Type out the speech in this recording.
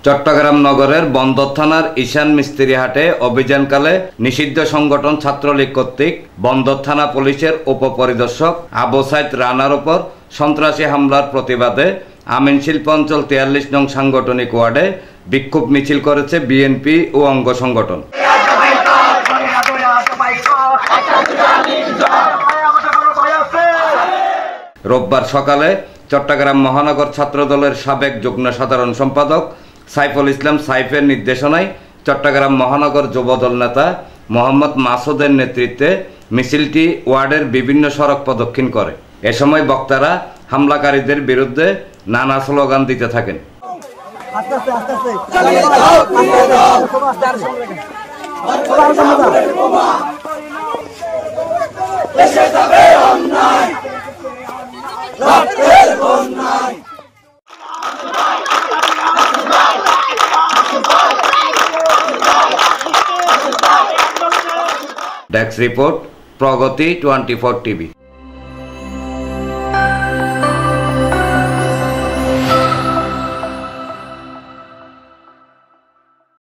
চট্টগ্রাম নগরের বন্দর থানার ঈশান মিস্ত্রিহাটে অভিযানকালে নিষিদ্ধ সংগঠন ছাত্রলীগ কর্তৃক বন্দর থানা পুলিশের উপপরিদর্শক আবু সাইদ রানার উপর সন্ত্রাসী হামলার প্রতিবাদে আমিন শিল্প অঞ্চল 43 নং সাংগঠনিক ওয়ার্ডে বিক্ষোভ মিছিল করেছে বিএনপি ও অঙ্গ সংগঠন। রোববার সকালে চট্টগ্রাম মহানগর ছাত্রদলের সাবেক যুগ্ম সাধারণ সম্পাদক সাইফুল ইসলাম সাইফের নির্দেশনায় চট্টগ্রাম মহানগর যুবদল নেতা মোহাম্মদ মাসুদের নেতৃত্বে মিছিলটি ওয়ার্ডের বিভিন্ন সড়ক প্রদক্ষিণ করে। এ সময় বক্তারা হামলাকারীদের বিরুদ্ধে নানা স্লোগান দিতে থাকেন। ডেস্ক রিপোর্ট, প্রগতি 24 টিভি।